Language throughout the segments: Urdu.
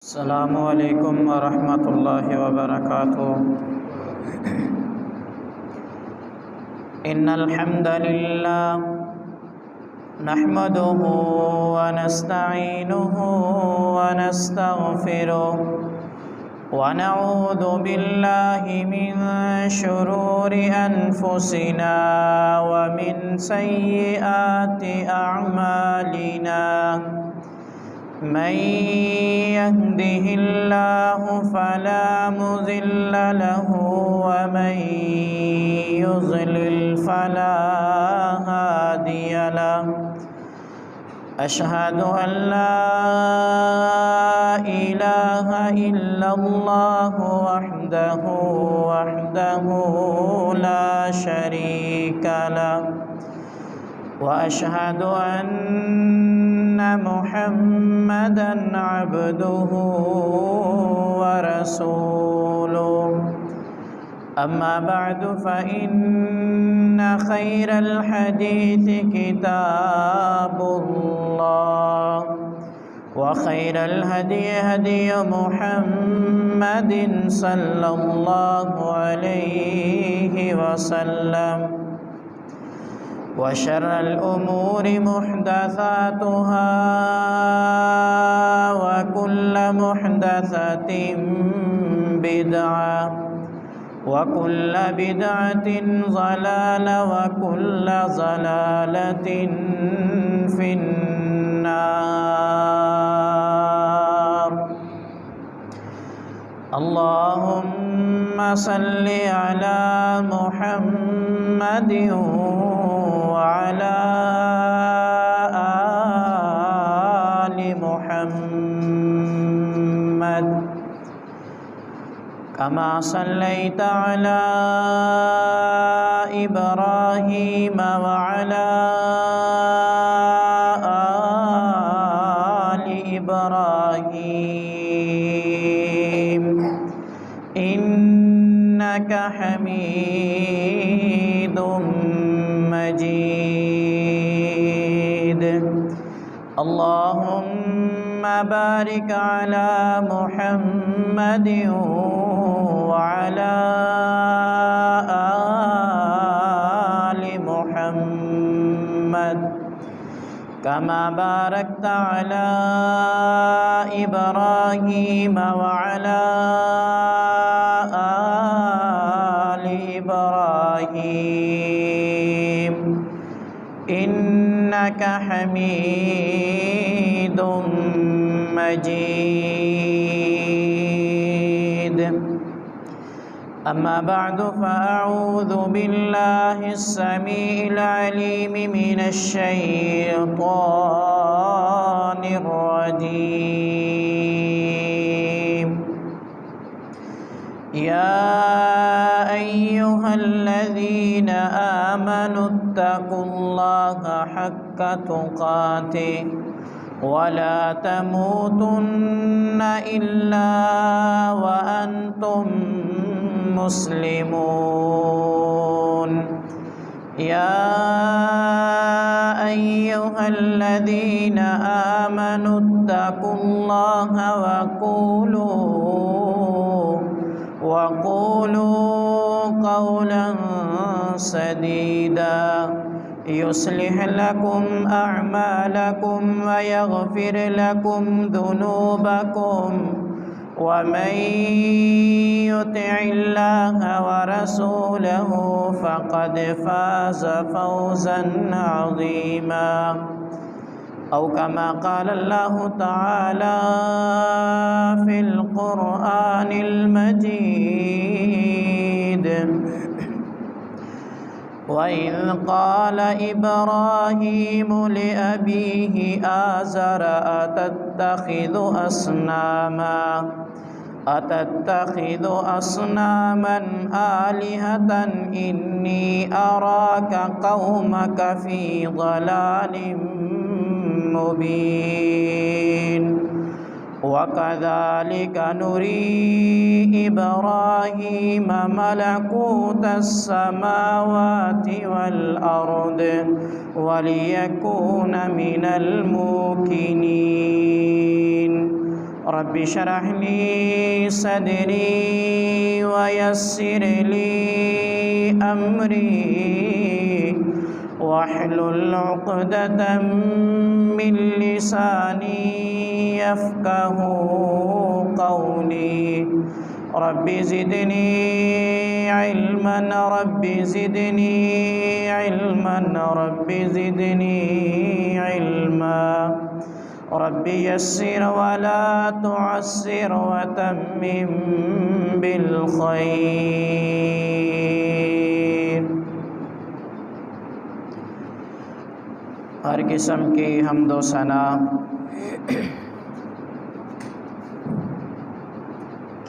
السلام علیکم ورحمۃ اللہ وبرکاتہ۔ ان الحمد للہ نحمده ونستعینه ونستغفره ونعوذ باللہ من شرور انفسنا ومن سیئات اعمالنا، من يهده الله فلا مضل له ومن يضلل فلا هادي له، أشهد أن لا إله إلا الله وحده لا شريك له، وأشهد أن محمدًا عبده ورسوله، أما بعد فإن خير الحديث كتاب الله، وخير الهدي هدي محمد صلى الله عليه وسلم، وشر الأمور محدثاتها، وكل محدثة بدعة، وكل بدعة ضلالة، وكل ضلالة في النار۔ اللهم صل على محمد وعلى آل محمد كما صليت على إبراهيم وعلى آل إبراهيم إنك حميد مجيد۔ اللهم بارك على محمد وعلى آل محمد كما باركت على إبراهيم وعلى آل إبراهيم إنك حميد مجيد۔ أما بعد فأعوذ بالله السميع العليم من الشيطان الرجيم۔ يا أيها الذين آمنوا اتقوا الله حق تقاته ولا تموتن إلا وأنتم مسلمون۔ يا أيها الذين آمنوا اتقوا الله وقولوا قولا سديدا يصلح لكم أعمالكم ويغفر لكم ذنوبكم، ومن يطع الله ورسوله فقد فاز فوزا عظيما، أو كما قال الله تعالى في القرآن المجيد: وإذ قال إبراهيم لأبيه آزر أتتخذ أصناما آلهة إني أراك قومك في ضلال مبين۔ وكذلك نري إبراهيم ملكوت السماوات والأرض وليكون من الموقنين۔ رب اشرح لي صدري ويسر لي أمري واحلل عقدة من لساني يفقه قولي رب زدني علما رب زدني علما رب زدني علما رب يسر ولا تعسر وتمم بالخير۔ ہر قسم کی حمد و ثنا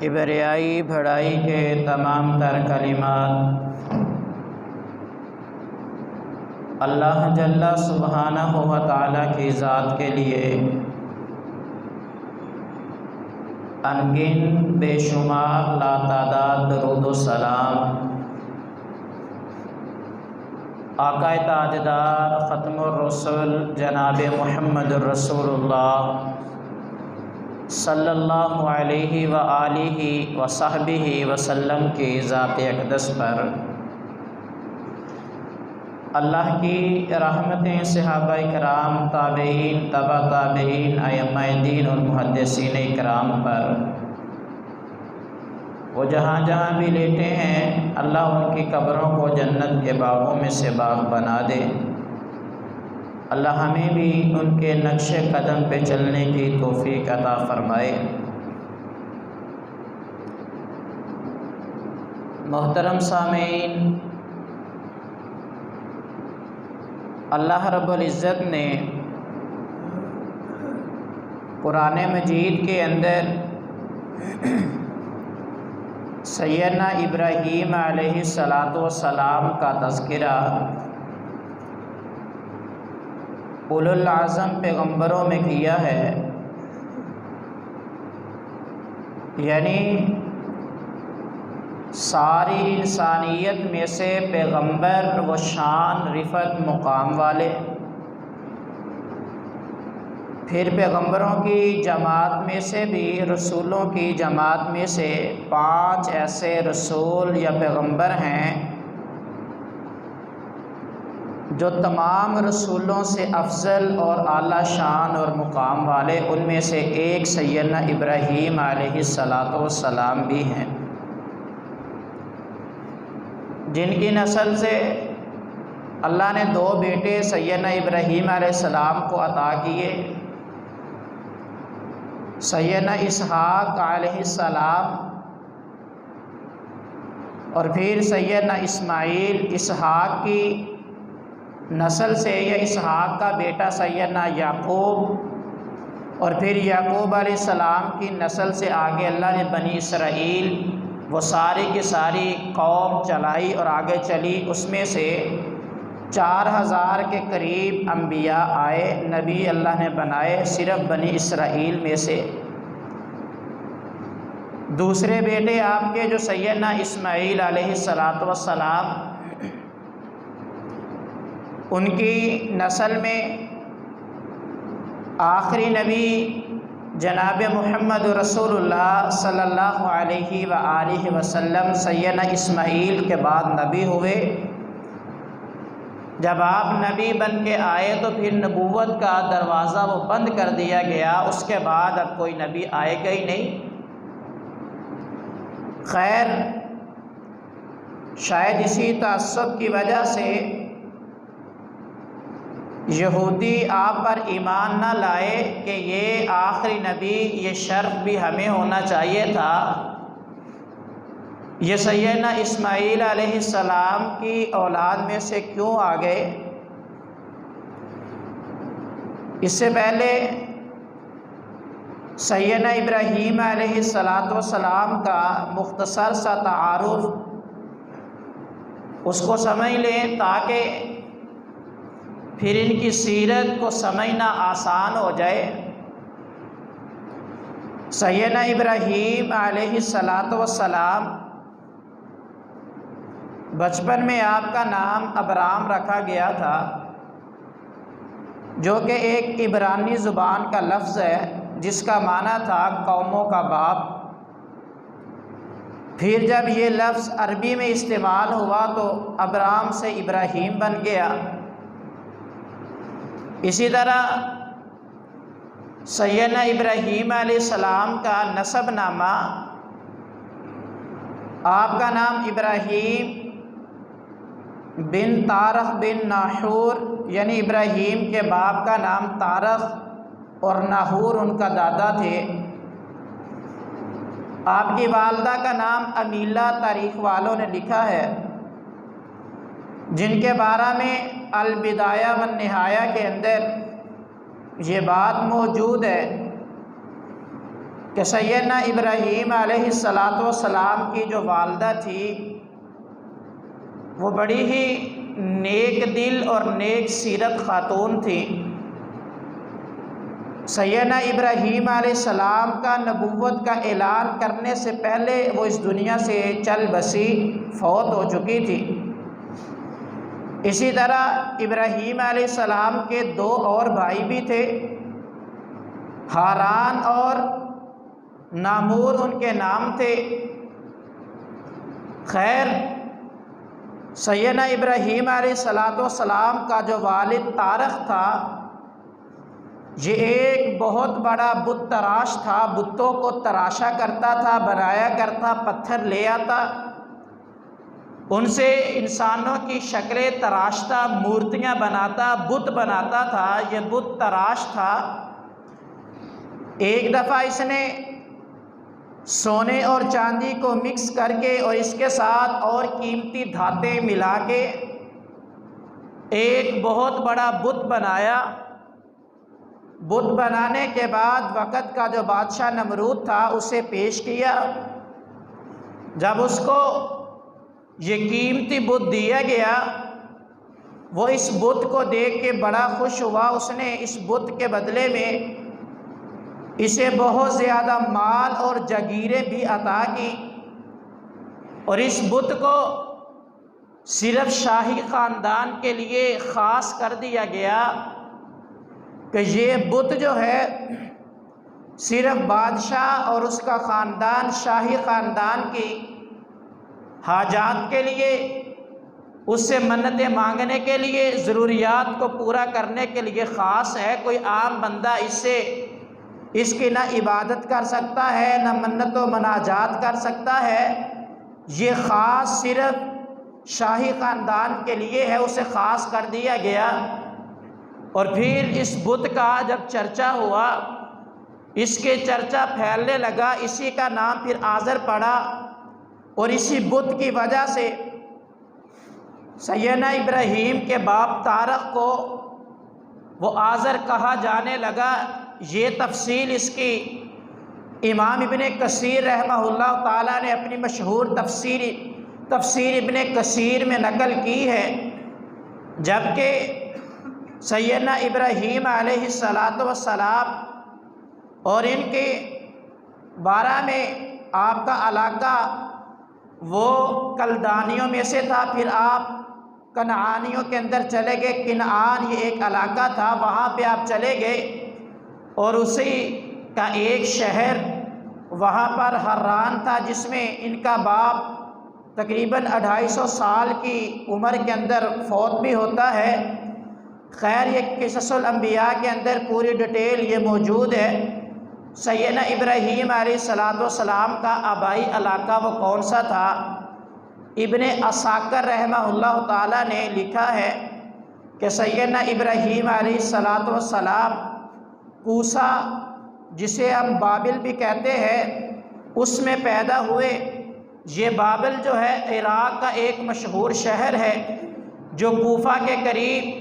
کبریائی بڑائی کے تمام تر کلمات اللہ جل سبحانہ و تعالیٰ کی ذات کے لیے انگن بے شمار لاتعداد درود و سلام آقا تاجدار ختم الرسل جناب محمد الرسول اللہ صلی اللہ علیہ وآلہ وصحبہ وسلم کی ذات اقدس پر اللہ کی رحمتیں صحابہ کرام، تابعین، تبع تابعین، ائمہ دین اور محدثین کرام پر وہ جہاں جہاں بھی لیٹے ہیں، اللہ ان کی قبروں کو جنت کے باغوں میں سے باغ بنا دے۔ اللہ ہمیں بھی ان کے نقش قدم پہ چلنے کی توفیق عطا فرمائے۔ محترم سامعین، اللہ رب العزت نے قرآن مجید کے اندر سیدنا ابراہیم علیہ السلام کا تذکرہ اولو العزم پیغمبروں میں کیا ہے، یعنی ساری انسانیت میں سے پیغمبر و شان رفعت مقام والے، پھر پیغمبروں کی جماعت میں سے بھی رسولوں کی جماعت میں سے 5 ایسے رسول یا پیغمبر ہیں جو تمام رسولوں سے افضل اور اعلیٰ شان اور مقام والے، ان میں سے ایک سیدنا ابراہیم علیہ السلام بھی ہیں، جن کی نسل سے اللہ نے 2 بیٹے سیدنا ابراہیم علیہ السلام کو عطا کیے، سیدنا اسحاق علیہ السلام اور پھر سیدنا اسماعیل۔ اسحاق کی نسل سے یا اسحاق کا بیٹا سیدنا یعقوب، اور پھر یعقوب علیہ السلام کی نسل سے آگے اللہ نے بنی اسرائیل وہ ساری کی ساری قوم چلائی اور آگے چلی، اس میں سے 4000 کے قریب انبیاء آئے، نبی اللہ نے بنائے صرف بنی اسرائیل میں سے۔ دوسرے بیٹے آپ کے جو سیدنا اسماعیل علیہ السلام، ان کی نسل میں آخری نبی جناب محمد رسول اللہ صلی اللہ علیہ وآلہ وسلم سیدنا اسماعیل کے بعد نبی ہوئے۔ جب آپ نبی بن کے آئے تو پھر نبوت کا دروازہ وہ بند کر دیا گیا، اس کے بعد اب کوئی نبی آئے گا ہی نہیں۔ خیر، شاید اسی تعصب کی وجہ سے یہودی آپ پر ایمان نہ لائے کہ یہ آخری نبی، یہ شرف بھی ہمیں ہونا چاہیے تھا، یہ سیدنا اسماعیل علیہ السلام کی اولاد میں سے کیوں آ گئے؟ اس سے پہلے سیدنا ابراہیم علیہ السلام کا مختصر سا تعارف اس کو سمجھ لیں تاکہ پھر ان کی سیرت کو سمجھنا آسان ہو جائے۔ سیدنا ابراہیم علیہ السلام بچپن میں آپ کا نام ابرام رکھا گیا تھا، جو کہ ایک عبرانی زبان کا لفظ ہے جس کا معنی تھا قوموں کا باپ۔ پھر جب یہ لفظ عربی میں استعمال ہوا تو ابرام سے ابراہیم بن گیا۔ اسی طرح سیدنا ابراہیم علیہ السلام کا نسب نامہ، آپ کا نام ابراہیم بن تارخ بن ناحور، یعنی ابراہیم کے باپ کا نام تارخ اور ناحور ان کا دادا تھے۔ آپ کی والدہ کا نام امیلہ تاریخ والوں نے لکھا ہے، جن کے بارے میں البدایہ والنہایہ کے اندر یہ بات موجود ہے کہ سیدنا ابراہیم علیہ السلام کی جو والدہ تھی وہ بڑی ہی نیک دل اور نیک سیرت خاتون تھی۔ سیدنا ابراہیم علیہ السلام کا نبوت کا اعلان کرنے سے پہلے وہ اس دنیا سے چل بسی، فوت ہو چکی تھی۔ اسی طرح ابراہیم علیہ السلام کے 2 اور بھائی بھی تھے، ہاران اور نامور ان کے نام تھے۔ خیر، سیدنا ابراہیم علیہ السلام کا جو والد تارخ تھا، یہ ایک بہت بڑا بت تراش تھا، بتوں کو تراشا کرتا تھا، بنایا کرتا، پتھر لے آتا، ان سے انسانوں کی شکلیں تراشتا، مورتیاں بناتا، بت بناتا تھا۔ یہ بت تراش تھا۔ ایک دفعہ اس نے سونے اور چاندی کو مکس کر کے اور اس کے ساتھ اور قیمتی دھاتیں ملا کے ایک بہت بڑا بت بنایا۔ بت بنانے کے بعد وقت کا جو بادشاہ نمرود تھا اسے پیش کیا۔ جب اس کو یہ قیمتی بت دیا گیا، وہ اس بت کو دیکھ کے بڑا خوش ہوا۔ اس نے اس بت کے بدلے میں اسے بہت زیادہ مال اور جاگیریں بھی عطا کی، اور اس بت کو صرف شاہی خاندان کے لیے خاص کر دیا گیا کہ یہ بت جو ہے صرف بادشاہ اور اس کا خاندان، شاہی خاندان کی حاجات کے لیے، اس سے منتیں مانگنے کے لیے، ضروریات کو پورا کرنے کے لیے خاص ہے۔ کوئی عام بندہ اس کی نہ عبادت کر سکتا ہے، نہ منت و مناجات کر سکتا ہے۔ یہ خاص صرف شاہی خاندان کے لیے ہے، اسے خاص کر دیا گیا۔ اور پھر اس بت کا جب چرچا ہوا، اس کے چرچا پھیلنے لگا، اسی کا نام پھر آزر پڑا، اور اسی بت کی وجہ سے سیدنا ابراہیم کے باپ تارخ کو وہ آزر کہا جانے لگا۔ یہ تفصیل اس کی امام ابن کثیر رحمہ اللہ تعالیٰ نے اپنی مشہور تفسیر ابن کثیر میں نقل کی ہے۔ جبکہ سیدنا ابراہیم علیہ السلام اور ان کے بارہ میں آپ کا علاقہ وہ کلدانیوں میں سے تھا، پھر آپ کنعانیوں کے اندر چلے گئے۔ کنعان یہ ایک علاقہ تھا، وہاں پہ آپ چلے گئے، اور اسی کا ایک شہر وہاں پر حران تھا، جس میں ان کا باپ تقریباً 250 سال کی عمر کے اندر فوت بھی ہوتا ہے۔ خیر، یہ قصص الانبیاء کے اندر پوری ڈیٹیل یہ موجود ہے۔ سیدنا ابراہیم علیہ السلام کا آبائی علاقہ وہ کون سا تھا؟ ابن عساکر رحمہ اللہ تعالیٰ نے لکھا ہے کہ سیدنا ابراہیم علیہ السلام کوسا، جسے ہم بابل بھی کہتے ہیں، اس میں پیدا ہوئے۔ یہ بابل جو ہے عراق کا ایک مشہور شہر ہے جو کوفہ کے قریب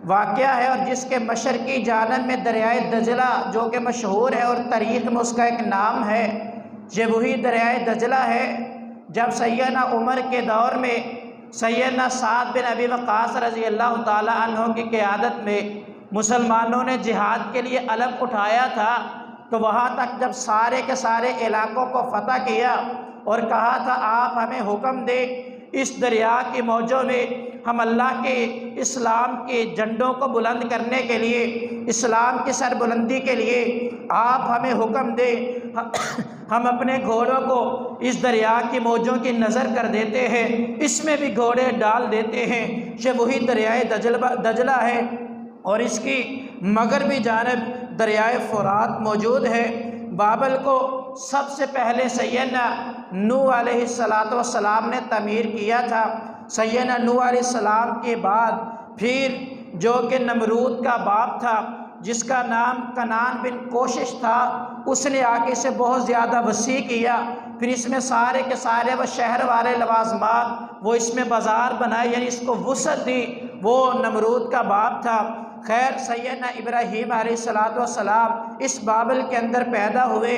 واقع ہے، اور جس کے مشرقی جانب میں دریائے دجلہ جو کہ مشہور ہے، اور تاریخ میں اس کا ایک نام ہے، یہ وہی دریائے دجلہ ہے۔ جب سیدنا عمر کے دور میں سیدنا سعد بن ابی وقاص رضی اللہ تعالی عنہ کی قیادت میں مسلمانوں نے جہاد کے لیے علم اٹھایا تھا، تو وہاں تک جب سارے کے سارے علاقوں کو فتح کیا اور کہا تھا آپ ہمیں حکم دیں اس دریا کی موجوں میں ہم اللہ کے اسلام کے جھنڈوں کو بلند کرنے کے لیے، اسلام کی سربلندی کے لیے آپ ہمیں حکم دیں۔ ہم اپنے گھوڑوں کو اس دریا کی موجوں کی نظر کر دیتے ہیں، اس میں بھی گھوڑے ڈال دیتے ہیں کہ وہی دریائے دجلہ ہے اور اس کی مغربی جانب دریائے فرات موجود ہے۔ بابل کو سب سے پہلے سیدنا نوح علیہ السلام نے تعمیر کیا تھا۔ سیدنا نوح علیہ السلام کے بعد پھر جو کہ نمرود کا باپ تھا، جس کا نام کنعان بن کوشش تھا، اس نے آگے سے بہت زیادہ وسیع کیا، پھر اس میں سارے کے سارے وہ شہر والے لوازمات وہ اس میں بازار بنائے، یعنی اس کو وسعت دی، وہ نمرود کا باپ تھا۔ خیر سیدنا ابراہیم علیہ السلام اس بابل کے اندر پیدا ہوئے۔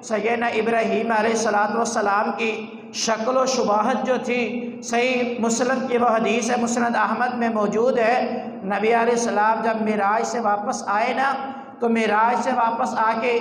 سیدنا ابراہیم علیہ السلام کی شکل و شباہت جو تھی، صحیح مسلم کی وہ حدیث ہے، مسند احمد میں موجود ہے، نبی علیہ السلام جب معراج سے واپس آئے نا، تو معراج سے واپس آ کے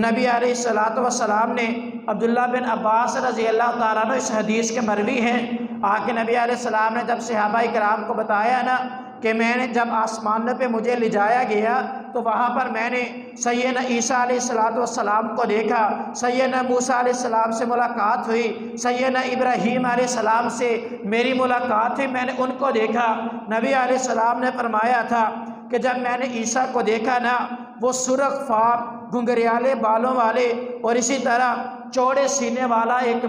نبی علیہ السلام نے عبداللہ بن عباس رضی اللہ تعالیٰ عنہ، اس حدیث کے مروی ہیں، آ کے نبی علیہ السلام نے جب صحابہ کرام کو بتایا نا کہ میں نے جب آسمانوں پہ مجھے لے جایا گیا تو وہاں پر میں نے سیدنا عیسیٰ علیہ السلام کو دیکھا، سیدنا موسیٰ علیہ السلام سے ملاقات ہوئی، سیدنا ابراہیم علیہ السلام سے میری ملاقات ہوئی، میں نے ان کو دیکھا۔ نبی علیہ السلام نے فرمایا تھا کہ جب میں نے عیسیٰ کو دیکھا نا، وہ سرخ فام، گھنگریالے بالوں والے اور اسی طرح چوڑے سینے والا ایک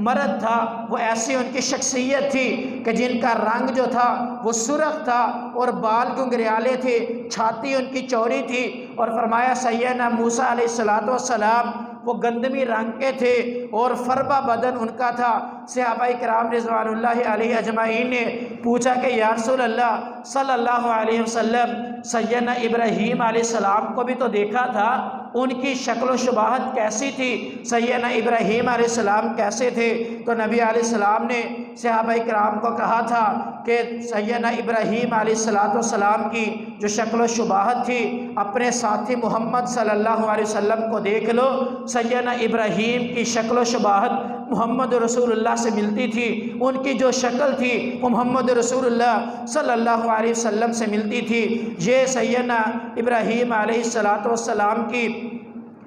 مرد تھا، وہ ایسی ان کی شخصیت تھی کہ جن کا رنگ جو تھا وہ سرخ تھا اور بال گھنگریالے تھے، چھاتی ان کی چوڑی تھی، اور فرمایا سیدنا موسیٰ علیہ السلام وہ گندمی رنگ کے تھے اور فربہ بدن ان کا تھا۔ صحابہ کرام رضوان اللہ علیہ اجمعین نے پوچھا کہ یا رسول اللہ صلی اللہ علیہ وسلم، سیدنا ابراہیم علیہ السلام کو بھی تو دیکھا تھا، ان کی شکل و شباہت کیسی تھی؟ سیدنا ابراہیم علیہ السلام کیسے تھے؟ تو نبی علیہ السلام نے صحابہ کرام کو کہا تھا کہ سیدنا ابراہیم علیہ السلام کی جو شکل و شباہت تھی، اپنے ساتھی محمد صلی اللہ علیہ وسلم کو دیکھ لو، سیدنا ابراہیم کی شکل و شباہت محمد رسول اللہ سے ملتی تھی، ان کی جو شکل تھی وہ محمد رسول اللہ صلی اللہ علیہ وسلم سے ملتی تھی۔ یہ سیدنا ابراہیم علیہ السلام کی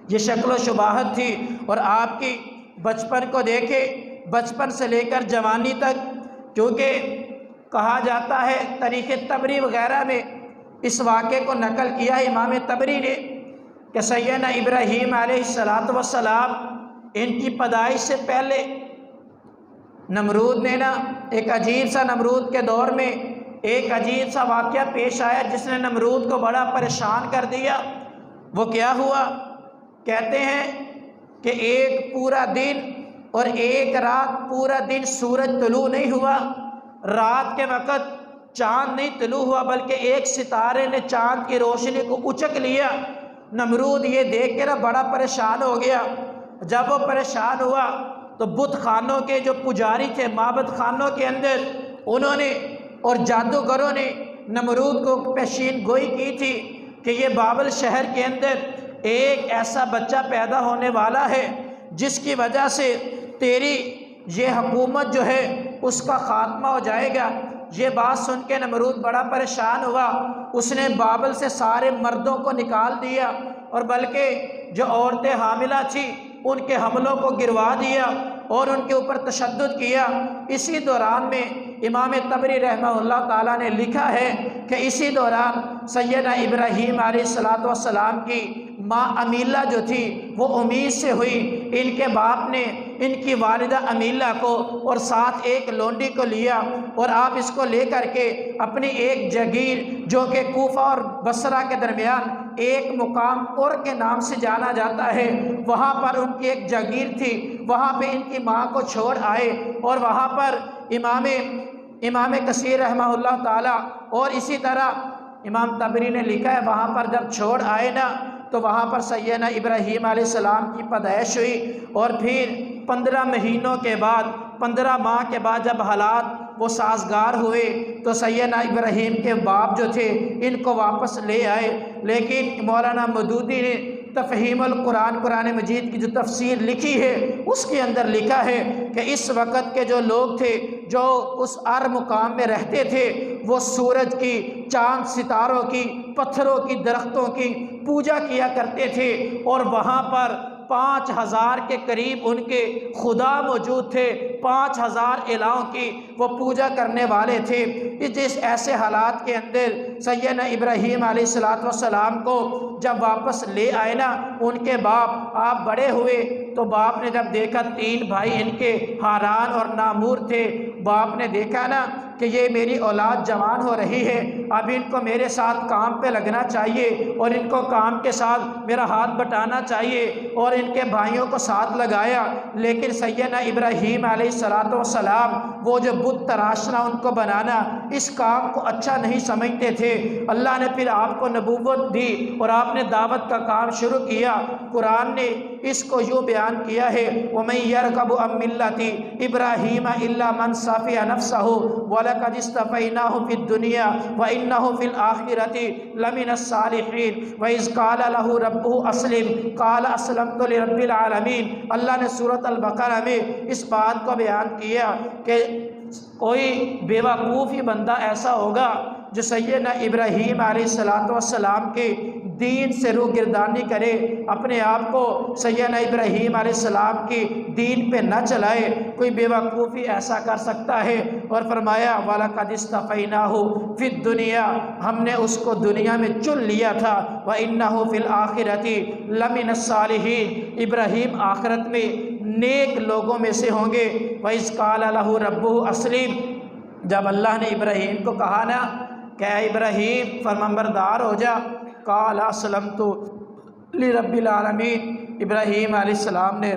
یہ شکل و شباہت تھی۔ اور آپ کی بچپن کو دیکھے، بچپن سے لے کر جوانی تک، کیونکہ کہا جاتا ہے تاریخ طبری وغیرہ میں اس واقعے کو نقل کیا ہے امام طبری نے کہ سیدنا ابراہیم علیہ السلام ان کی پیدائش سے پہلے نمرود نے نا ایک عجیب سا، نمرود کے دور میں ایک عجیب سا واقعہ پیش آیا جس نے نمرود کو بڑا پریشان کر دیا۔ وہ کیا ہوا؟ کہتے ہیں کہ ایک پورا دن اور ایک رات، پورا دن سورج طلوع نہیں ہوا، رات کے وقت چاند نہیں طلوع ہوا، بلکہ ایک ستارے نے چاند کی روشنی کو اچک لیا۔ نمرود یہ دیکھ کے نا بڑا پریشان ہو گیا۔ جب وہ پریشان ہوا تو بت خانوں کے جو پجاری تھے، معبد خانوں کے اندر، انہوں نے اور جادوگروں نے نمرود کو پیشین گوئی کی تھی کہ یہ بابل شہر کے اندر ایک ایسا بچہ پیدا ہونے والا ہے جس کی وجہ سے تیری یہ حکومت جو ہے اس کا خاتمہ ہو جائے گا۔ یہ بات سن کے نمرود بڑا پریشان ہوا، اس نے بابل سے سارے مردوں کو نکال دیا اور بلکہ جو عورتیں حاملہ تھیں ان کے حملوں کو گروا دیا اور ان کے اوپر تشدد کیا۔ اسی دوران میں امام طبری رحمہ اللہ تعالیٰ نے لکھا ہے کہ اسی دوران سیدنا ابراہیم علیہ السلام کی ماں امیلہ جو تھی وہ امید سے ہوئی، ان کے باپ نے ان کی والدہ امیلہ کو اور ساتھ ایک لونڈی کو لیا اور آپ اس کو لے کر کے اپنی ایک جگیر جو کہ کوفہ اور بصرہ کے درمیان ایک مقام اور کے نام سے جانا جاتا ہے، وہاں پر ان کی ایک جگیر تھی، وہاں پہ ان کی ماں کو چھوڑ آئے اور وہاں پر امام کثیر رحمہ اللہ تعالیٰ اور اسی طرح امام طبری نے لکھا ہے وہاں پر جب چھوڑ آئے نا تو وہاں پر سیدنا ابراہیم علیہ السلام کی پیدائش ہوئی اور پھر 15 مہینوں کے بعد، 15 ماہ کے بعد جب حالات وہ سازگار ہوئے تو سیدنا ابراہیم کے باپ جو تھے ان کو واپس لے آئے۔ لیکن مولانا مودودی نے تفہیم القرآن، قرآن مجید کی جو تفسیر لکھی ہے اس کے اندر لکھا ہے کہ اس وقت کے جو لوگ تھے جو اس مقام میں رہتے تھے وہ سورج کی، چاند ستاروں کی، پتھروں کی، درختوں کی پوجا کیا کرتے تھے، اور وہاں پر 5000 کے قریب ان کے خدا موجود تھے، 5000 الہوں کی وہ پوجا کرنے والے تھے۔ جس ایسے حالات کے اندر سیدنا ابراہیم علیہ السلام کو جب واپس لے آئے نا ان کے باپ، آپ بڑے ہوئے تو باپ نے جب دیکھا 3 بھائی ان کے ہاران اور نامور تھے، باپ نے دیکھا نا کہ یہ میری اولاد جوان ہو رہی ہے، اب ان کو میرے ساتھ کام پہ لگنا چاہیے اور ان کو کام کے ساتھ میرا ہاتھ بٹانا چاہیے، اور ان کے بھائیوں کو ساتھ لگایا۔ لیکن سیدنا ابراہیم علیہ السلام وہ جو بت تراشنا، ان کو بنانا، اس کام کو اچھا نہیں سمجھتے تھے۔ اللہ نے پھر آپ کو نبوت دی اور آپ نے دعوت کا کام شروع کیا۔ قرآن نے اس کو یوں بیان کیا ہے، وَمَن يَرْغَبُ عَن مِّلَّةِ إِبْرَاهِيمَ إِلَّا مَن سَفِهَ نَفْسَهُ وَلَقَدِ اصْطَفَيْنَاهُ فِي الدُّنْيَا وَإِنَّهُ فِي الْآخِرَةِ لَمِنَ الصَّالِحِينَ وَإِذْ قَالَ لَهُ رَبُّهُ أَسْلِمْ قَالَ أَسْلَمْتُ لِرَبِّ الْعَالَمِينَ۔ اللہ نے سورۃ البقرہ میں اس بات کو بیان کیا کہ کوئی بیوقوف ہی بندہ ایسا ہوگا جو سیدنا ابراہیم علیہ السلام کے دین سے روگردانی کرے، اپنے آپ کو سیدنا ابراہیم علیہ السلام کی دین پہ نہ چلائے۔ کوئی بیوقوفی ایسا کر سکتا ہے؟ اور فرمایا وَلَقَدِ اصْطَفَيْنَاهُ فِي الدُّنْيَا، ہم نے اس کو دنیا میں چن لیا تھا، وَإِنَّهُ فِي الْآخِرَةِ لَمِنَ الصَّالِحِينَ، ابراہیم آخرت میں نیک لوگوں میں سے ہوں گے۔ وَإِذْ قَالَ لَهُ رَبُّهُ أَسْلِمْ، جب اللہ نے ابراہیم کو کہا نا کہ اے ابراہیم فرمانبردار ہو جا، قال اسلمت لرب العالمین، ابراہیم علیہ السلام نے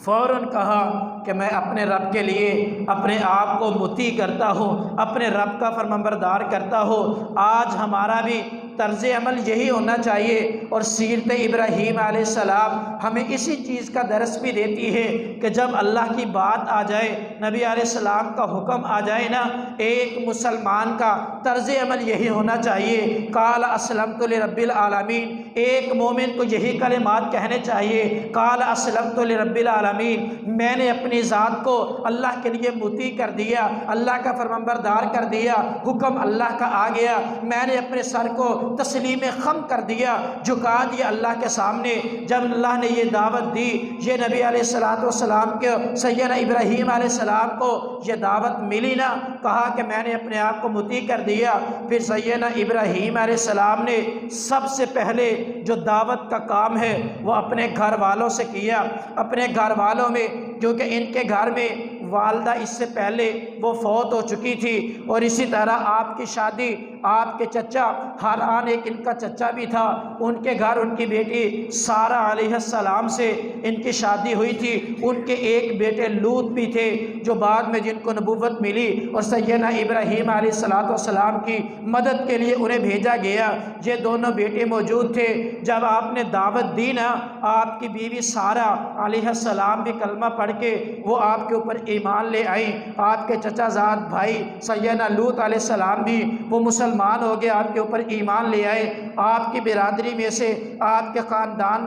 فوراً کہا کہ میں اپنے رب کے لیے اپنے آپ کو مطیع کرتا ہوں، اپنے رب کا فرمانبردار کرتا ہوں۔ آج ہمارا بھی طرز عمل یہی ہونا چاہیے، اور سیرت ابراہیم علیہ السلام ہمیں اسی چیز کا درس بھی دیتی ہے کہ جب اللہ کی بات آ جائے، نبی علیہ السلام کا حکم آ جائے نا، ایک مسلمان کا طرز عمل یہی ہونا چاہیے، قال اسلمت لرب العالمین۔ ایک مومن کو یہی کلمات کہنے چاہیے، قال اسلمت لرب العالمین، میں نے اپنی ذات کو اللہ کے لیے مطیع کر دیا، اللہ کا فرمانبردار کر دیا، حکم اللہ کا آ گیا، میں نے اپنے سر کو تسلیم خم کر دیا، جھکا دیا اللہ کے سامنے۔ جب اللہ نے یہ دعوت دی، یہ نبی علیہ السلام کے سیدنا ابراہیم علیہ السلام کو یہ دعوت ملی نا، کہا کہ میں نے اپنے آپ کو مطیع کر دیا، پھر سیدنا ابراہیم علیہ السلام نے سب سے پہلے جو دعوت کا کام ہے وہ اپنے گھر والوں سے کیا۔ اپنے گھر والوں میں، کیونکہ ان کے گھر میں والدہ اس سے پہلے وہ فوت ہو چکی تھی، اور اسی طرح آپ کی شادی آپ کے چچا ہاران، ایک ان کا چچا بھی تھا، ان کے گھر ان کی بیٹی سارہ علیہ السلام سے ان کی شادی ہوئی تھی۔ ان کے ایک بیٹے لوط بھی تھے جو بعد میں جن کو نبوت ملی، اور سیدنا ابراہیم علیہ السلام کی مدد کے لیے انہیں بھیجا گیا۔ یہ دونوں بیٹے موجود تھے۔ جب آپ نے دعوت دی نا، آپ کی بیوی سارہ علیہ السلام بھی کلمہ پڑھ کے وہ آپ کے اوپر ایمان لے آئیں، آپ کے چچا زاد بھائی سیدنا لوط علیہ السلام بھی وہ مسلمان ہو گئے، آپ کے اوپر ایمان لے آئے۔ آپ کی برادری میں سے، آپ کے خاندان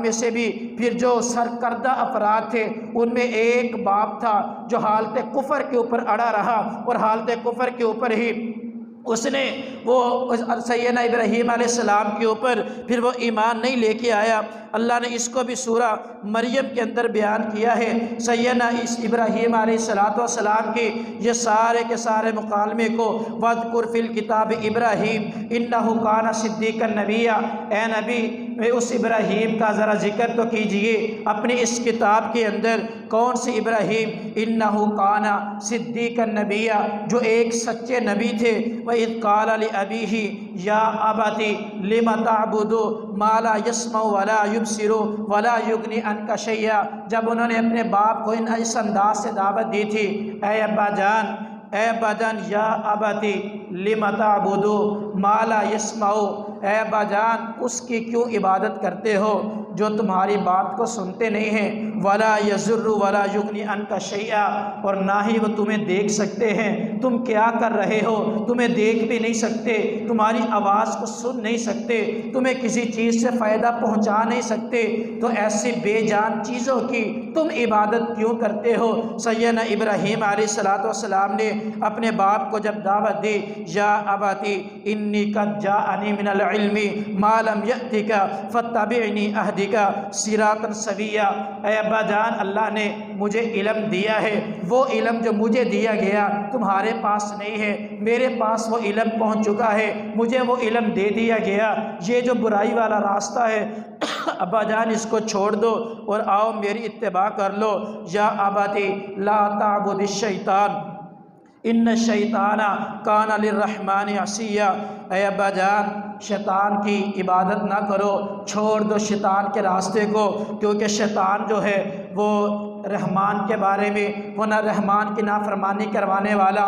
میں سے بھی پھر جو سرکردہ افراد تھے، ان میں ایک باپ تھا جو حالت کفر کے اوپر اڑا رہا، اور حالت کفر کے اوپر ہی اس نے وہ سیدنا ابراہیم علیہ السلام کے اوپر پھر وہ ایمان نہیں لے کے آیا۔ اللہ نے اس کو بھی سورہ مریم کے اندر بیان کیا ہے۔ سیدنا ابراہیم علیہ السلام کی یہ سارے کے سارے مکالمے کو وَاذْكُرْ فِي الْكِتَابِ ابراہیم إِنَّهُ كَانَ صِدِّيقًا نَبِيًّا، اے نبی اس ابراہیم کا ذرا ذکر تو کیجئے اپنی اس کتاب کے اندر۔ کون سی ابراہیم؟ إِنَّهُ كَانَ صِدِّيقًا نَبِيًّا، جو ایک سچے نبی تھے۔ وَإِذْ قَالَ لِأَبِيهِ يَا أَبَتِ لِمَ تَعْبُدُ مَا لَا يَسْمَعُ وَلَا يُبْصِرُ وَلَا يُغْنِي عَنْكَ شَيْئًا، جب انہوں نے اپنے باپ کو اس انداز سے دعوت دی تھی، اے ابا جان، اے ابا جان، یا ابتی لم تعبدو ما لا یسمع، اے ابا جان اس کی کیوں عبادت کرتے ہو جو تمہاری بات کو سنتے نہیں ہیں، ولا یضر ولا یغنی عنک شیئا، اور نہ ہی وہ تمہیں دیکھ سکتے ہیں، تم کیا کر رہے ہو تمہیں دیکھ بھی نہیں سکتے، تمہاری آواز کو سن نہیں سکتے، تمہیں کسی چیز سے فائدہ پہنچا نہیں سکتے، تو ایسی بے جان چیزوں کی تم عبادت کیوں کرتے ہو؟ سیدنا ابراہیم علیہ السلام نے اپنے باپ کو جب دعوت دی، یا اباتی انی قد جاءنی من العلم ما لم یأتک فاتبعنی اہدک صراطا سویا، اے ابا جان اللہ نے مجھے علم دیا ہے، وہ علم جو مجھے دیا گیا تمہارے پاس نہیں ہے، میرے پاس وہ علم پہنچ چکا ہے، مجھے وہ علم دے دیا گیا، یہ جو برائی والا راستہ ہے ابا جان اس کو چھوڑ دو اور آؤ میری اتباع کر لو۔ یا اباتی لا تعبد الشیطان ان الشیطان کان للرحمن عصیا، اے ابا جان شیطان کی عبادت نہ کرو، چھوڑ دو شیطان کے راستے کو، کیونکہ شیطان جو ہے وہ رحمان کے بارے میں وہ نہ رحمان کی نافرمانی کروانے والا،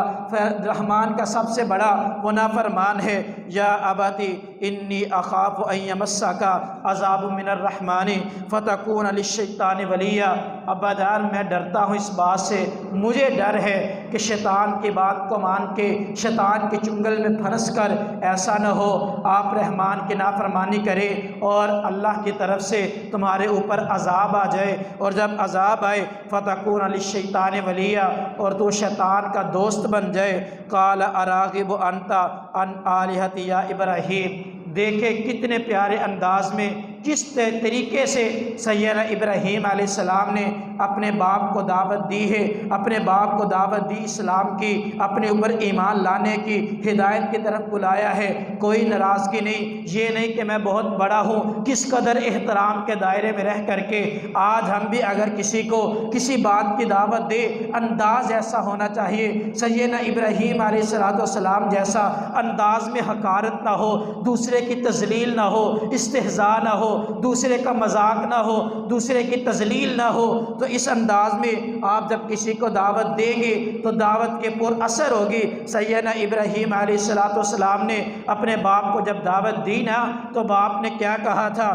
رحمان کا سب سے بڑا وہ نافرمان ہے۔ یا اباتی انی اخاف ان یمسک عذاب من الرحمن فتکون للشیطان ولیا، ابا جان میں ڈرتا ہوں اس بات سے، مجھے ڈر ہے کہ شیطان کی بات کو مان کے شیطان کے چنگل میں پھنس کر ایسا نہ ہو آپ رحمان کی نافرمانی کریں اور اللہ کی طرف سے تمہارے اوپر عذاب آ جائے، اور جب عذاب آئے فتکون للشیطان ولیا، اور تو شیطان کا دوست بن جائے۔ قال اراغب انت عن آلہتی یا ابراہیم، دیکھیں کتنے پیارے انداز میں کس طریقے سے سیدنا ابراہیم علیہ السلام نے اپنے باپ کو دعوت دی ہے، اپنے باپ کو دعوت دی اسلام کی، اپنے اوپر ایمان لانے کی، ہدایت کی طرف بلایا ہے، کوئی ناراضگی نہیں، یہ نہیں کہ میں بہت بڑا ہوں، کس قدر احترام کے دائرے میں رہ کر کے آج ہم بھی اگر کسی کو کسی بات کی دعوت دے انداز ایسا ہونا چاہیے سیدنا ابراہیم علیہ السلام جیسا، انداز میں حقارت نہ ہو، دوسرے کی تذلیل نہ ہو، استہزاء نہ ہو، دوسرے کا مذاق نہ ہو، دوسرے کی تذلیل نہ ہو، تو اس انداز میں آپ جب کسی کو دعوت دیں گے تو دعوت کے پر اثر ہوگی۔ سیدنا ابراہیم علیہ السلام نے اپنے باپ کو جب دعوت دی نا تو باپ نے کیا کہا تھا؟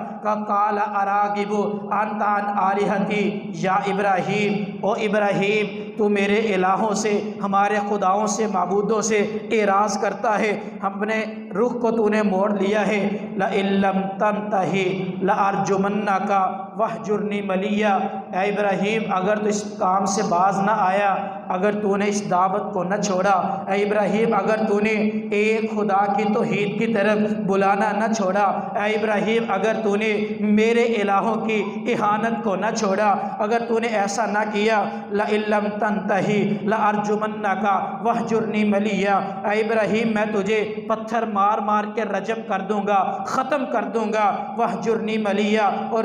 قال اراغب انت عن آلہتی یا ابراہیم، او ابراہیم تو میرے الہوں سے، ہمارے خداؤں سے، معبودوں سے اعراض کرتا ہے، اپنے رخ کو تو نے موڑ لیا ہے۔ لئن لم تنتہی لارجمنک واہجرنی ملیا، اے ابراہیم اگر تو اس کام سے باز نہ آیا، اگر تو نے اس دعوت کو نہ چھوڑا، اے ابراہیم اگر تو نے ایک خدا کی توحید کی طرف بلانا نہ چھوڑا، اے ابراہیم اگر تو نے میرے الہوں کی اہانت کو نہ چھوڑا، اگر تو نے ایسا نہ کیا، لئن لم تنتہی لارجمنک واہجرنی ملیا، اے ابراہیم میں تجھے پتھر مار مار کے رجم کر دوں گا، ختم کر دوں گا، واہجرنی ملیا، اور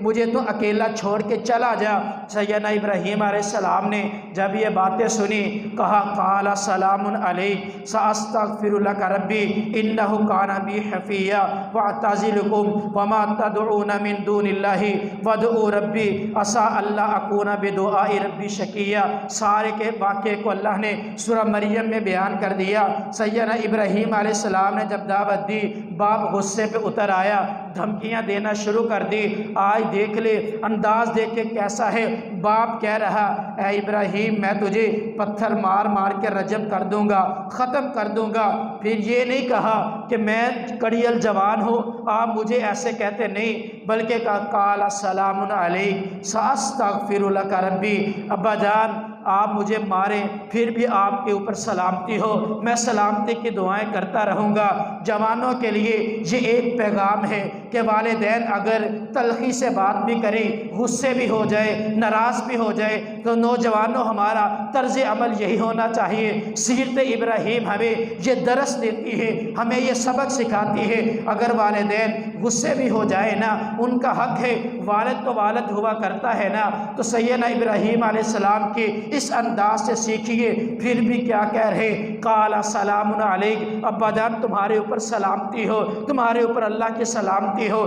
مجھے تو اکیلا چھوڑ کے چلا جا۔ سیدنا ابراہیم علیہ السلام نے جب یہ باتیں سنی کہا قال سلام علیک ساستغفر لک ربی انہ کان بی حفیا واعتزلکم وما تدعون من دون اللہ وادعوا ربی عسى اللہ اکون بدعاء ربی شقیا۔ سارے کے واقعے کو اللہ نے سورہ مریم میں بیان کر دیا۔ سیدنا ابراہیم علیہ السلام نے جب دعوت دی باپ غصے پہ اتر آیا، دھمکیاں دینا شروع کر دی۔ آج دیکھ لے انداز دیکھ کے کیسا ہے، باپ کہہ رہا اے ابراہیم میں تجھے پتھر مار مار کے رجم کر دوں گا، ختم کر دوں گا۔ پھر یہ نہیں کہا کہ میں کڑیل جوان ہوں آپ مجھے ایسے کہتے نہیں، بلکہ کہا قال سلام علیک ساستغفر لک ربی، ابا جان آپ مجھے ماریں پھر بھی آپ کے اوپر سلامتی ہو، میں سلامتی کی دعائیں کرتا رہوں گا۔ جوانوں کے لیے یہ ایک پیغام ہے کہ والدین اگر تلخی سے بات بھی کریں، غصے بھی ہو جائے، ناراض بھی ہو جائے، تو نوجوانوں ہمارا طرز عمل یہی ہونا چاہیے۔ سیرت ابراہیم ہمیں یہ درس دیتی ہے، ہمیں یہ سبق سکھاتی ہے، اگر والدین غصے بھی ہو جائے نا ان کا حق ہے، والد تو والد ہوا کرتا ہے نا، تو سیدنا ابراہیم علیہ السلام کے اس انداز سے سیکھیے۔ پھر بھی کیا کہہ رہے؟ قال سلام علیک، ابا جان تمہارے اوپر سلامتی ہو، تمہارے اوپر اللہ کی سلامتی ہو۔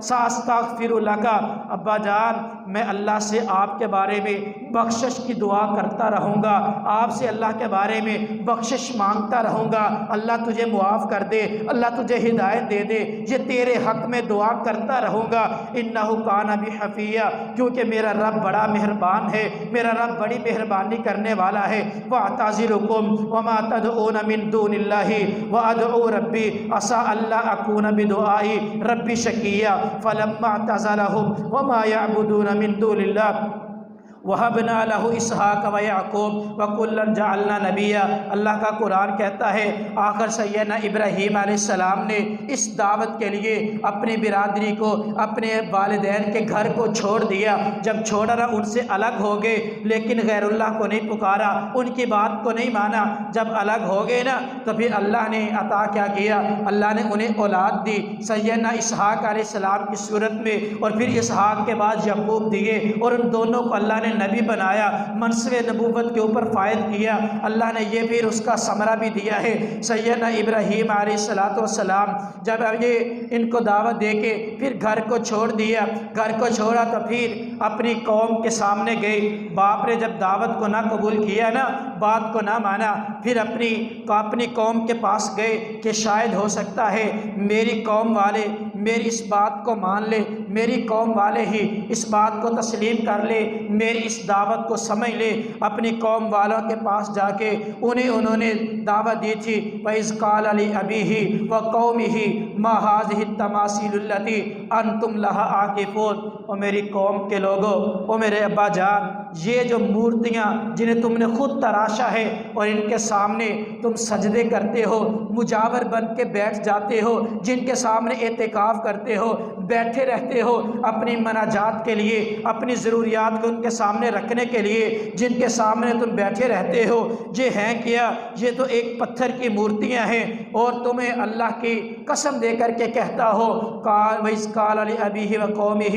ساستغفر لک، ابا جان میں اللہ سے آپ کے بارے میں بخشش کی دعا کرتا رہوں گا، آپ سے اللہ کے بارے میں بخشش مانگتا رہوں گا، اللہ تجھے معاف کر دے، اللہ تجھے ہدایت دے دے، یہ تیرے حق میں دعا کرتا رہوں گا۔ انہ کان بی حفیہ، کیونکہ میرا رب بڑا مہربان ہے، میرا رب بڑی مہربانی کرنے والا ہے۔ واعتذرکم وما تدعون من دون اللہ وادعو ربی عسى الا اکون بدعاء ربی شقیا فلما اعتزلهم وما يعبدون من دون اللہ وَهَبْنَا لَهُ إِسْحَاقَ وَيَعْقُوبَ وَكُلًّا جَعَلْنَا نَبِيًّا۔ اللہ کا قرآن کہتا ہے آخر سیدنا ابراہیم علیہ السلام نے اس دعوت کے لیے اپنی برادری کو، اپنے والدین کے گھر کو چھوڑ دیا۔ جب چھوڑا نا ان سے الگ ہو گئے، لیکن غیر اللہ کو نہیں پکارا، ان کی بات کو نہیں مانا۔ جب الگ ہو گئے نا تو پھر اللہ نے عطا کیا کیا، اللہ نے انہیں اولاد دی سیدنا اسحاق علیہ السلام کی صورت میں، اور پھر اسحاق کے بعد یعقوب دیے، اور ان دونوں کو اللہ نے نبی بنایا، منصب نبوت کے اوپر فائد کیا۔ اللہ نے یہ پھر اس کا ثمرہ بھی دیا ہے۔ سیدنا ابراہیم علیہ السلام جب یہ ان کو دعوت دے کے پھر گھر کو چھوڑ دیا، گھر کو چھوڑا تو پھر اپنی قوم کے سامنے گئے۔ باپ نے جب دعوت کو نہ قبول کیا نا، بات کو نہ مانا، پھر اپنی قوم کے پاس گئے کہ شاید ہو سکتا ہے میری قوم والے میری اس بات کو مان لے، میری قوم والے ہی اس بات کو تسلیم کر لے، میری اس دعوت کو سمجھ لے۔ اپنی قوم والوں کے پاس جا کے انہوں نے دعوت دی تھی وَإِذْ قَالَ لِأَبِيهِ وَقَوْمِهِ مَا هَٰذِهِ التَّمَاثِيلُ الَّتِي أَنْتُمْ لَهَا عَاكِفُونَ۔ اور میری قوم کے لوگوں، اور میرے ابا جان، یہ جو مورتیاں جنہیں تم نے خود تراشا ہے اور ان کے سامنے تم سجدے کرتے ہو، مجاور بن کے بیٹھ جاتے ہو، جن کے سامنے اعتکاف کرتے ہو، بیٹھے رہتے ہو اپنی مناجات کے لیے، اپنی ضروریات کو ان کے سامنے رکھنے کے لیے، جن کے سامنے تم بیٹھے رہتے ہو، یہ ہیں کیا؟ یہ تو ایک پتھر کی مورتیاں ہیں، اور تمہیں اللہ کی قسم دے کر کے کہتا ہو وَإِذْ قَالَ لِأَبِيهِ وَقَوْمِهِ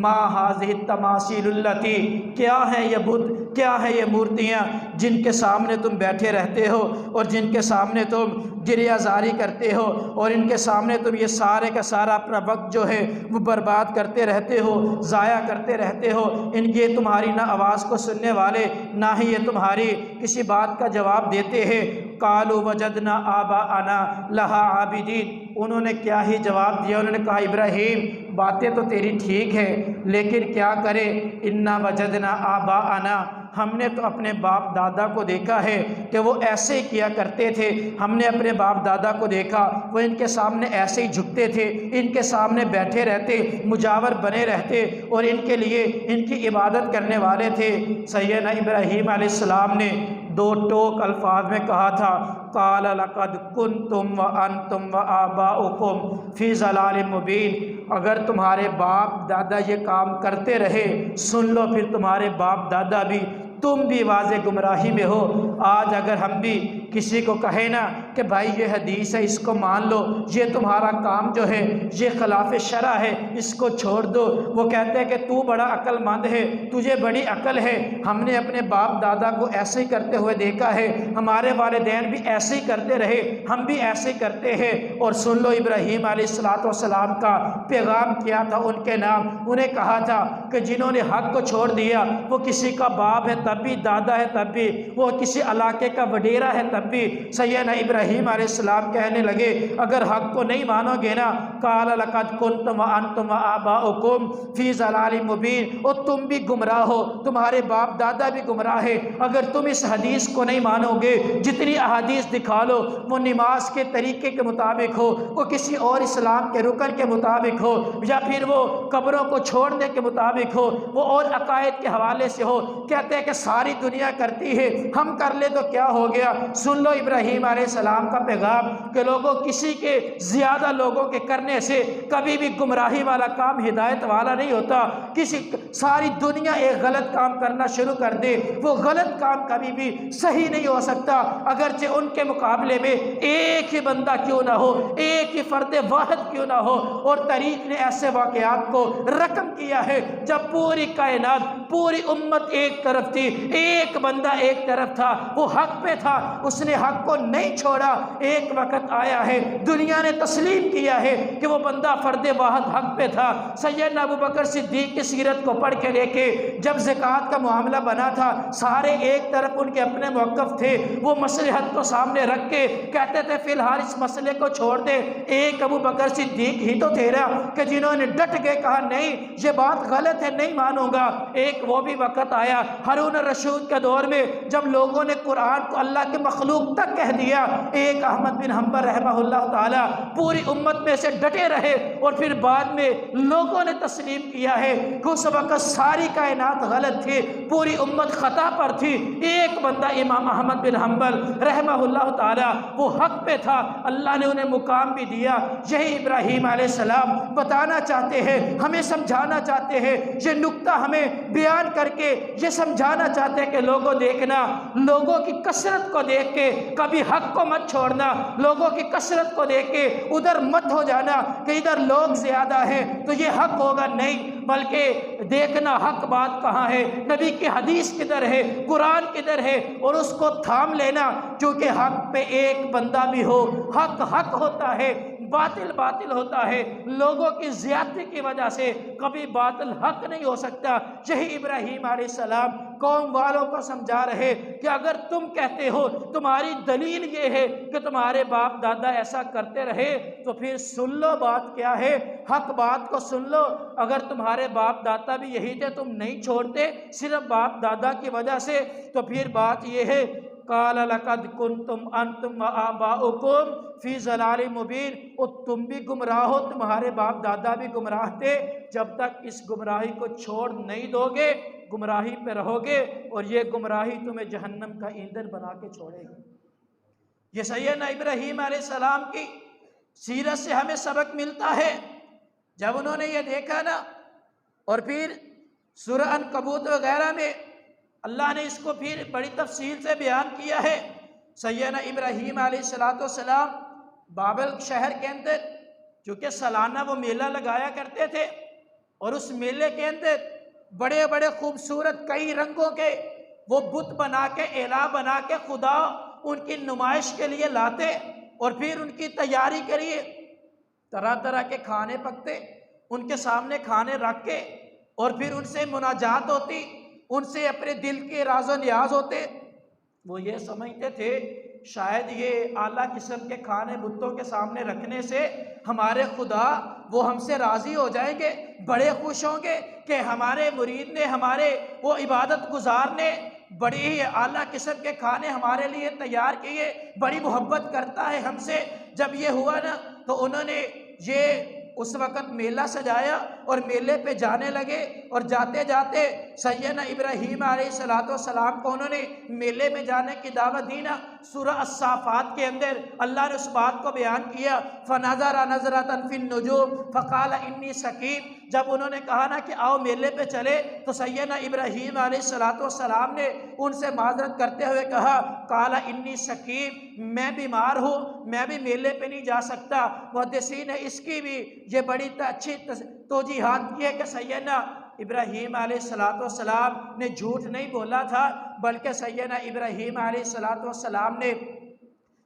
مَا هَٰذِهِ التَّمَاثِيلُ الَّتِي، کیا ہے یہ بت، کیا ہے یہ مورتیاں جن کے سامنے تم بیٹھے رہتے ہو اور جن کے سامنے تم گریہ زاری کرتے ہو، اور ان کے سامنے تم یہ سارے کا سارا اپنا وقت جو ہے وہ برباد کرتے رہتے ہو، ضائع کرتے رہتے ہو۔ ان یہ تمہاری نہ آواز کو سننے والے، نہ ہی یہ تمہاری کسی بات کا جواب دیتے ہیں۔ قَالُوا وَجَدْنَا آبَاءَنَا لَهَا عَابِدِينَ۔ انہوں نے کیا ہی جواب دیا، انہوں نے کہا ابراہیم باتیں تو تیری ٹھیک ہے، لیکن کیا کرے، اِنَّا وَجَدْنَا آبَاءَنَا، ہم نے تو اپنے باپ دادا کو دیکھا ہے کہ وہ ایسے ہی کیا کرتے تھے۔ ہم نے اپنے باپ دادا کو دیکھا، وہ ان کے سامنے ایسے ہی جھکتے تھے، ان کے سامنے بیٹھے رہتے، مجاور بنے رہتے، اور ان کے لیے ان کی عبادت کرنے والے تھے۔ سیدنا ابراہیم علیہ السلام نے دو ٹوک الفاظ میں کہا تھا قَالَ لَقَدْ كُنْتُمْ وَأَنْتُمْ وَآبَاؤُكُمْ فِي ضَلَالٍ مُبِينٍ۔ اگر تمہارے باپ دادا یہ کام کرتے رہے، سن لو پھر تمہارے باپ دادا بھی، تم بھی واضح گمراہی میں ہو۔ آج اگر ہم بھی کسی کو کہیں نا کہ بھائی یہ حدیث ہے، اس کو مان لو، یہ تمہارا کام جو ہے یہ خلاف شرع ہے، اس کو چھوڑ دو، وہ کہتے ہیں کہ تو بڑا عقل مند ہے، تجھے بڑی عقل ہے۔ ہم نے اپنے باپ دادا کو ایسے ہی کرتے ہوئے دیکھا ہے، ہمارے والدین بھی ایسے ہی کرتے رہے، ہم بھی ایسے ہی کرتے ہیں۔ اور سن لو ابراہیم علیہ السلام کا پیغام کیا تھا ان کے نام، انہیں کہا تھا کہ جنہوں نے حق کو چھوڑ دیا، وہ کسی کا باپ ہے تب بھی، دادا ہے تب بھی، وہ کسی علاقے کا وڈیرا ہے تب بھی۔ سیدنا ابراہیم علیہ السلام کہنے لگے اگر حق کو نہیں مانو گے نا، قَالَ لَقَدْ كُنْتُمْ وَأَنْتُمْ وَآبَاؤُكُمْ فِي ضَلَالٍ مُبِينٍ۔ اور تم بھی گمراہ ہو، تمہارے باپ دادا بھی گمراہ ہے۔ اگر تم اس حدیث کو نہیں مانو گے، جتنی احادیث دکھا لو، وہ نماز کے طریقے کے مطابق ہو، وہ کسی اور اسلام کے رکن کے مطابق ہو، یا پھر وہ قبروں کو چھوڑنے کے مطابق ہو، وہ اور عقائد کے حوالے سے ہو، کہتے ہیں کہ ساری دنیا کرتی ہے، ہم کر لے تو کیا ہو گیا۔ سن لو ابراہیم علیہ السلام کا پیغام کہ لوگوں کسی کے زیادہ لوگوں کے کرنے سے کبھی بھی گمراہی والا کام ہدایت والا نہیں ہوتا۔ ساری دنیا ایک غلط کام کرنا شروع کر دے، وہ غلط کام کبھی بھی صحیح نہیں ہو سکتا، اگرچہ ان کے مقابلے میں ایک ہی بندہ کیوں نہ ہو، ایک ہی فرد واحد کیوں نہ ہو۔ اور تاریخ نے ایسے واقعات کو رقم کیا ہے جب پوری کائنات، پوری امت ایک طرف تھی، ایک بندہ ایک طرف تھا، وہ حق پہ تھا، اس نے حق کو نہیں چھوڑا، چھوڑا، ایک وقت آیا ہے دنیا نے تسلیم کیا ہے کہ وہ بندہ فرد واحد حق پہ تھا۔ سیدنا ابو بکر صدیق کی سیرت کو پڑھ کے دیکھے، جب زکوٰۃ کا معاملہ بنا تھا سارے ایک طرف ان کے اپنے موقف تھے، وہ مصلحت کو سامنے رکھ کے کہتے تھے فی الحال اس مسئلے کو چھوڑ دے۔ ایک ابو بکر صدیق ہی تو تھے کہ جنہوں نے ڈٹ کے کہا نہیں یہ بات غلط ہے، نہیں مانوں گا۔ ایک وہ بھی وقت آیا ہارون الرشید کے دور میں جب لوگوں نے قرآن کو اللہ کے مخلوق تک کہہ دیا، ایک احمد بن حنبل رحمہ اللہ تعالی پوری امت میں سے ڈٹے رہے، اور پھر بعد میں لوگوں نے تسلیم کیا ہے کہ اس وقت ساری کائنات غلط تھی، پوری امت خطا پر تھی، ایک بندہ امام احمد بن حنبل رحمہ اللہ تعالی وہ حق پہ تھا، اللہ نے انہیں مقام بھی دیا۔ یہی ابراہیم علیہ السلام بتانا چاہتے ہیں، ہمیں سمجھانا چاہتے ہیں، یہ نکتہ ہمیں بیان کر کے یہ سمجھانا چاہتے ہیں کہ لوگوں دیکھنا، لوگوں کی کثرت کو دیکھ کے کبھی حق کو مت چھوڑنا، لوگوں کی کثرت کو دیکھ کے ادھر مت ہو جانا کہ ادھر لوگ زیادہ ہیں تو یہ حق ہوگا، نہیں، بلکہ دیکھنا حق بات کہاں ہے، نبی کی حدیث کدھر ہے، قرآن کدھر ہے، اور اس کو تھام لینا، کیونکہ حق پہ ایک بندہ بھی ہو، حق حق ہوتا ہے، باطل باطل ہوتا ہے، لوگوں کی زیادتی کی وجہ سے کبھی باطل حق نہیں ہو سکتا۔ یہی ابراہیم علیہ السلام قوم والوں کو سمجھا رہے کہ اگر تم کہتے ہو تمہاری دلیل یہ ہے کہ تمہارے باپ دادا ایسا کرتے رہے تو پھر سن لو بات کیا ہے، حق بات کو سن لو۔ اگر تمہارے باپ دادا بھی یہی تھے، تم نہیں چھوڑتے صرف باپ دادا کی وجہ سے، تو پھر بات یہ ہے قال لقد کنتم انتم وآباؤکم فی ضلال مبین، اور تم بھی گمراہ ہو، تمہارے باپ دادا بھی گمراہ تھے، جب تک اس گمراہی کو چھوڑ نہیں دو گے گمراہی پہ رہو گے، اور یہ گمراہی تمہیں جہنم کا ایندھن بنا کے چھوڑے گی۔ یہ سیدنا ابراہیم علیہ السلام کی سیرت سے ہمیں سبق ملتا ہے۔ جب انہوں نے یہ دیکھا نا، اور پھر سورہ عنکبوت وغیرہ میں اللہ نے اس کو پھر بڑی تفصیل سے بیان کیا ہے۔ سیدنا ابراہیم علیہ السلام بابل شہر کے اندر چونکہ سالانہ وہ میلہ لگایا کرتے تھے، اور اس میلے کے اندر بڑے بڑے خوبصورت کئی رنگوں کے وہ بت بنا کے، الہ بنا کے خدا ان کی نمائش کے لیے لاتے، اور پھر ان کی تیاری کے لیے طرح طرح کے کھانے پکتے، ان کے سامنے کھانے رکھ کے، اور پھر ان سے مناجات ہوتی، ان سے اپنے دل کے راز و نیاز ہوتے۔ وہ یہ سمجھتے تھے شاید یہ اعلیٰ قسم کے کھانے بتوں کے سامنے رکھنے سے ہمارے خدا وہ ہم سے راضی ہو جائیں گے، بڑے خوش ہوں گے کہ ہمارے مرید نے، ہمارے وہ عبادت گزار نے بڑی ہی اعلیٰ قسم کے کھانے ہمارے لیے تیار کیے، بڑی محبت کرتا ہے ہم سے۔ جب یہ ہوا نا تو انہوں نے یہ اس وقت میلہ سجایا اور میلے پہ جانے لگے، اور جاتے جاتے سیدنا ابراہیم علیہ السلام کو انہوں نے میلے میں جانے کی دعوت دی نا۔ سورہ الصافات کے اندر اللہ نے اس بات کو بیان کیا، فَنَظَرَ نَظْرَةً فِي النُّجُومِ فَقَالَ إِنِّي سَقِيمٌ۔ جب انہوں نے کہا نا کہ آؤ میلے پہ چلے، تو سیدنا ابراہیم علیہ السلام نے ان سے معذرت کرتے ہوئے کہا قَالَ إِنِّي سَقِيمٌ، میں بیمار ہوں، میں بھی میلے پہ نہیں جا سکتا۔ محدثین نے اس کی بھی یہ بڑی اچھی توجیحات کی ہے کہ سیدنا ابراہیم علیہ السلام نے جھوٹ نہیں بولا تھا، بلکہ سیدنا ابراہیم علیہ السلام نے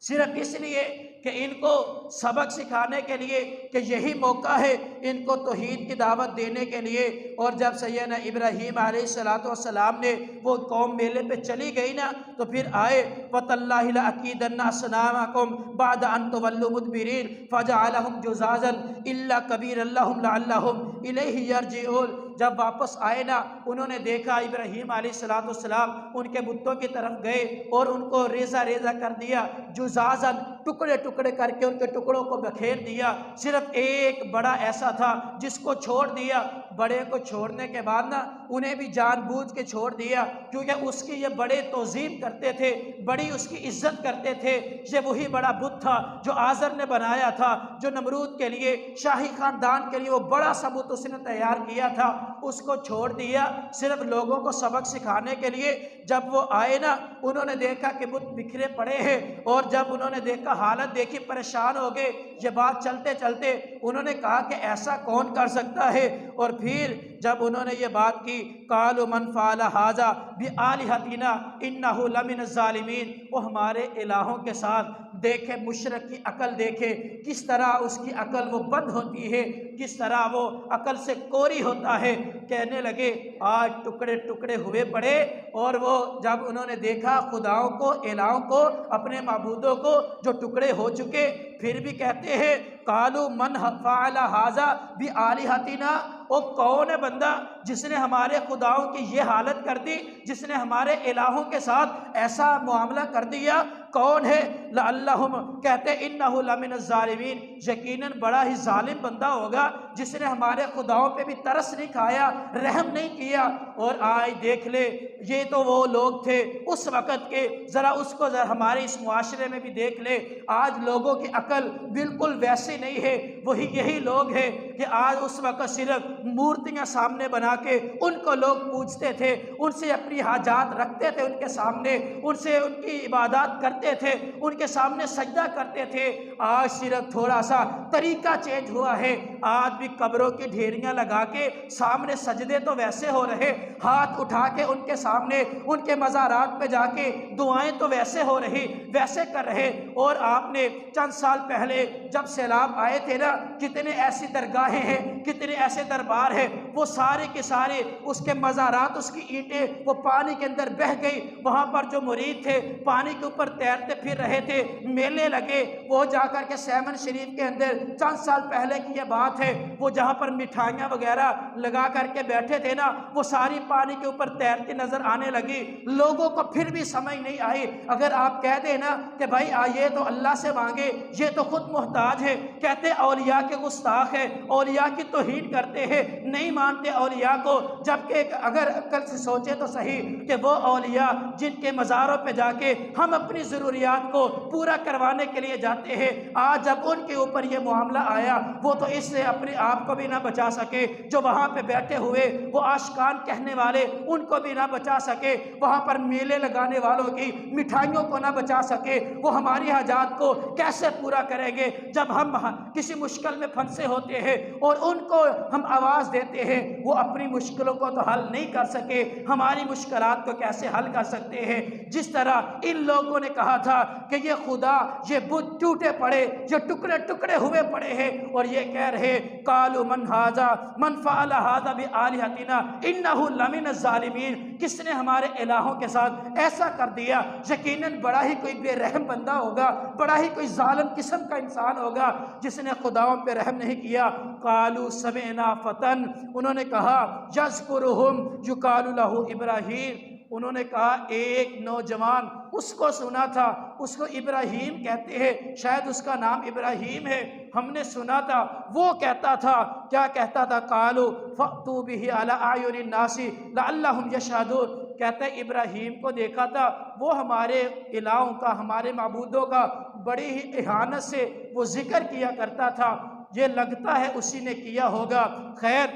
صرف اس لیے کہ ان کو سبق سکھانے کے لیے کہ یہی موقع ہے ان کو توحید کی دعوت دینے کے لیے۔ اور جب سیدنا ابراہیم علیہ السلام نے وہ قوم میلے پہ چلی گئی نا، تو پھر آئے وَتَاللَّهِ لَأَكِيدَنَّ أَصْنَامَكُمْ بَعْدَ أَن تُوَلُّوا مُدْبِرِينَ فَجَعَلَهُمْ جُذَاذًا إِلَّا كَبِيرًا لَهُمْ لَعَلَّهُمْ إِلَيْهِ يَرْجِعُونَ۔ جب واپس آئے نا، انہوں نے دیکھا ابراہیم علیہ السلام ان کے بتوں کی طرف گئے اور ان کو ریزہ ریزہ کر دیا، جزازن ٹکڑے ٹکڑے کر کے ان کے ٹکڑوں کو بکھیر دیا۔ صرف ایک بڑا ایسا تھا جس کو چھوڑ دیا۔ بڑے کو چھوڑنے کے بعد نا انہیں بھی جان بوجھ کے چھوڑ دیا، کیونکہ اس کی یہ بڑے توظیم کرتے تھے، بڑی اس کی عزت کرتے تھے۔ یہ وہی بڑا بت تھا جو آزر نے بنایا تھا، جو نمرود کے لیے، شاہی خاندان کے لیے وہ بڑا سا بت اس نے تیار کیا تھا، اس کو چھوڑ دیا صرف لوگوں کو سبق سکھانے کے لیے۔ جب وہ آئے نا، انہوں نے دیکھا کہ بت بکھرے پڑے ہیں، اور جب انہوں نے دیکھا حالت دیکھی پریشان ہو گئے۔ یہ بات چلتے چلتے انہوں نے کہا کہ ایسا کون کر سکتا ہے، اور پھر جب انہوں نے یہ بات کی قالوا من فعل هذا بآلهتنا انه لمن الظالمین، وہ ہمارے الہوں کے ساتھ دیکھے مشرک کی عقل دیکھے کس طرح اس کی عقل وہ بند ہوتی ہے، کس طرح وہ عقل سے کوری ہوتا ہے۔ کہنے لگے آج ٹکڑے ٹکڑے ہوئے پڑے، اور وہ جب انہوں نے دیکھا خداؤں کو، الہوں کو، اپنے معبودوں کو جو ٹکڑے ہو چکے، پھر بھی کہتے ہیں قالوا من فعل ھذا بآلہتنا، وہ کون ہے بندہ جس نے ہمارے خداؤں کی یہ حالت کر دی، جس نے ہمارے الہوں کے ساتھ ایسا معاملہ کر دیا، کون ہے؟ لعلہم، کہتے انہ لمن الظالمین، یقیناً بڑا ہی ظالم بندہ ہوگا جس نے ہمارے خداؤں پہ بھی ترس نہیں کھایا، رحم نہیں کیا۔ اور آج دیکھ لے، یہ تو وہ لوگ تھے اس وقت کے، ذرا اس کو ذرا ہمارے اس معاشرے میں بھی دیکھ لے، آج لوگوں کی عقل بالکل ویسی نہیں ہے۔ وہی یہی لوگ ہیں کہ آج اس وقت صرف مورتیاں سامنے بنا کے ان کو لوگ پوجتے تھے، ان سے اپنی حاجات رکھتے تھے ان کے سامنے، ان سے ان کی عبادات کرتے تھے، ان کے سامنے سجدہ کرتے تھے۔ آج صرف تھوڑا سا طریقہ چینج ہوا ہے، آج بھی قبروں کی ڈھیریاں لگا کے سامنے سجدے تو ویسے ہو رہے، ہاتھ اٹھا کے ان کے سامنے ان کے مزارات پہ جا کے دعائیں تو ویسے ہو رہی، ویسے کر رہے۔ اور آپ نے چند سال پہلے جب سیلاب آئے تھے نا، کتنے ایسی درگاہیں ہیں، کتنے ایسے دربار ہیں، وہ سارے کے سارے اس کے مزارات، اس کی اینٹیں وہ پانی کے اندر بہہ گئی۔ وہاں پر جو مرید تھے پانی کے اوپر تیرتے پھر رہے تھے، میلے لگے، وہ جا کر کے سیمن شریف کے اندر چند سال پہلے کی یہ بات ہے، وہ جہاں پر مٹھائیاں وغیرہ لگا کر کے بیٹھے تھے نا، وہ ساری پانی کے اوپر تیرتی نظر آنے لگی۔ لوگوں کو پھر بھی سمجھ نہیں آئی۔ اگر آپ کہہ دیں نا کہ بھائی آئیے تو اللہ سے مانگے، یہ تو خود محتاج ہے، کہتے اولیاء کے گستاخ ہے، اولیاء کی توہین کرتے ہیں، نہیں مانتے اولیاء کو، جبکہ اگر عقل سے سوچے تو صحیح کہ وہ اولیاء جن کے مزاروں پہ جا کے ہم اپنی ضروریات کو پورا کروانے کے لیے جاتے ہیں، آج جب ان کے اوپر یہ معاملہ آیا، وہ تو اس سے اپنے آپ کو بھی نہ بچا سکے، جو وہاں پہ بیٹھے ہوئے وہ عاشقان کہنے والے ان کو بھی نہ بچا سکے، وہاں پر میلے لگانے والوں کی مٹھائیوں کو نہ بچا سکے، وہ ہماری حاجات کو کیسے پورا کریں گے؟ جب ہم کسی مشکل میں پھنسے ہوتے ہیں اور ان کو ہم آواز دیتے ہیں، وہ اپنی مشکلوں کو تو حل نہیں کر سکے، ہماری مشکلات کو کیسے حل کر سکتے ہیں؟ جس طرح ان لوگوں نے کہا تھا کہ یہ خدا، یہ بت ٹوٹے پڑے، یہ ٹکڑے ٹکڑے ہوئے پڑے ہیں، اور یہ کہہ رہے قالوا من فعل ھذا بآلہتنا انہ لمن الظالمین، کس نے ہمارے الہوں کے ساتھ ایسا کر دیا، یقیناً بڑا ہی کوئی بے رحم بندہ ہوگا، بڑا ہی کوئی ظالم قسم کا انسان ہوگا جس نے خداؤں پہ رحم نہیں کیا۔ قالوا سمعنا فتن، انہوں نے کہا یذکرہم یقال لہ ابراہیم، انہوں نے کہا ایک نوجوان اس کو سنا تھا، اس کو ابراہیم کہتے ہیں، شاید اس کا نام ابراہیم ہے، ہم نے سنا تھا، وہ کہتا تھا، کیا کہتا تھا؟ قالوا فأتوا بہ علی اعین الناس لعلہم یشہدون، کہتے ہیں ابراہیم کو دیکھا تھا، وہ ہمارے الہوں کا، ہمارے معبودوں کا بڑی ہی اہانت سے وہ ذکر کیا کرتا تھا، یہ لگتا ہے اسی نے کیا ہوگا۔ خیر،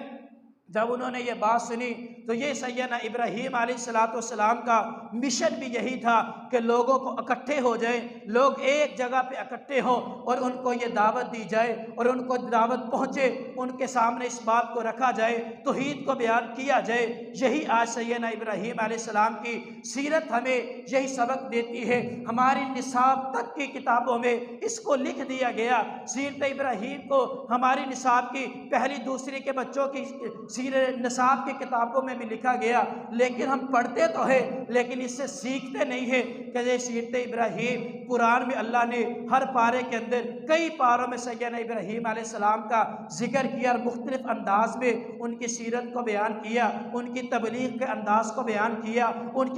جب انہوں نے یہ بات سنی تو یہ سیدنا ابراہیم علیہ السلام کا مشن بھی یہی تھا کہ لوگوں کو اکٹھے ہو جائیں، لوگ ایک جگہ پہ اکٹھے ہوں اور ان کو یہ دعوت دی جائے اور ان کو دعوت پہنچے، ان کے سامنے اس بات کو رکھا جائے، توحید کو بیان کیا جائے۔ یہی آج سیدنا ابراہیم علیہ السلام کی سیرت ہمیں یہی سبق دیتی ہے۔ ہماری نصاب تک کی کتابوں میں اس کو لکھ دیا گیا، سیرت ابراہیم کو ہماری نصاب کی پہلی دوسری کے بچوں کی نصاب کی کتابوں میں بھی لکھا گیا، لیکن ہم پڑھتے تو ہیں لیکن اس سے سیکھتے نہیں ہیں کہ یہ سیرت ابراہیم قرآن میں اللہ نے ہر پارے کے اندر کئی پاروں میں سیدنا ابراہیم علیہ السلام کا ذکر کیا اور مختلف انداز میں ان کی سیرت کو بیان کیا، ان کی تبلیغ کے انداز کو بیان کیا، ان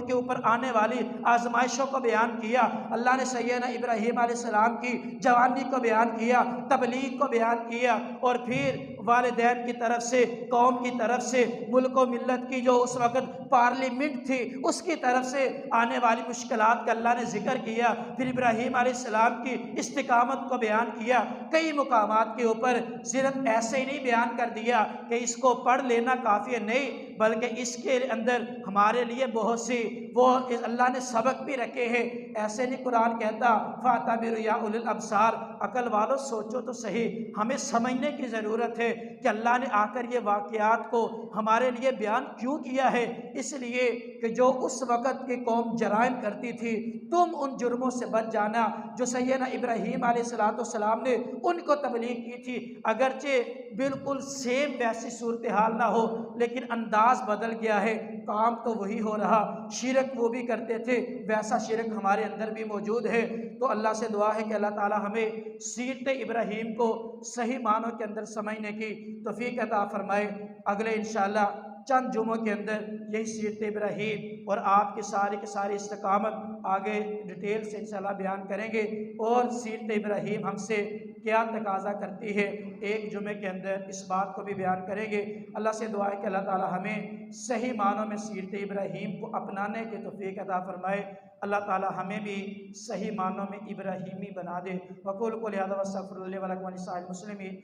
کے اوپر آنے والی آزمائشوں کو بیان کیا۔ اللہ نے سیدنا ابراہیم علیہ السلام کی جوانی کو بیان کیا، تبلیغ کو بیان کیا، اور پھر والدین کی طرف سے، قوم کی طرف سے، ملک و ملت کی جو اس وقت پارلیمنٹ تھی اس کی طرف سے آنے والی مشکلات کا اللہ نے ذکر کیا۔ پھر ابراہیم علیہ السلام کی استقامت کو بیان کیا، کئی مقامات کے اوپر صرف ایسے ہی نہیں بیان کر دیا کہ اس کو پڑھ لینا کافی ہے، نہیں، بلکہ اس کے اندر ہمارے لیے بہت سی وہ اللہ نے سبق بھی رکھے ہیں۔ ایسے نہیں قرآن کہتا فَاعْتَبِرُوا يَا أُولِي الْأَبْصَارِ، عقل والوں سوچو تو صحیح، ہمیں سمجھنے کی ضرورت ہے کہ اللہ نے آ کر یہ واقعات کو ہمارے لیے بیان کیوں کیا ہے۔ اس لیے کہ جو اس وقت کی قوم جرائم کرتی تھی، تم ان جرموں سے بچ جانا جو سیدنا ابراہیم علیہ السلام نے ان کو تبلیغ کی تھی۔ اگرچہ بالکل سیم ویسی صورتحال نہ ہو، لیکن انداز بدل گیا ہے، کام تو وہی ہو رہا، شرک وہ بھی کرتے تھے، ویسا شرک ہمارے اندر بھی موجود ہے۔ تو اللہ سے دعا ہے کہ اللہ تعالی ہمیں سیرت ابراہیم کو صحیح معنوں کے اندر سمجھنے کی توفیق عطا فرمائے۔ اگلے انشاءاللہ چند جمعوں کے اندر یہی سیرت ابراہیم اور آپ کی ساری استقامت آگے ڈیٹیل سے انشاءاللہ بیان کریں گے، اور سیرت ابراہیم ہم سے کیا تقاضا کرتی ہے ایک جمعے کے اندر اس بات کو بھی بیان کریں گے۔ اللہ سے دعا ہے کہ اللہ تعالی ہمیں صحیح معنوں میں سیرت ابراہیم کو اپنانے کی توفیق عطا فرمائے۔ اللہ تعالی ہمیں بھی صحیح معنوں میں ابراہیمی بنا دے۔ وقول قولی ھذا واستغفر اللہ لی ولکم ولسائر المسلمین۔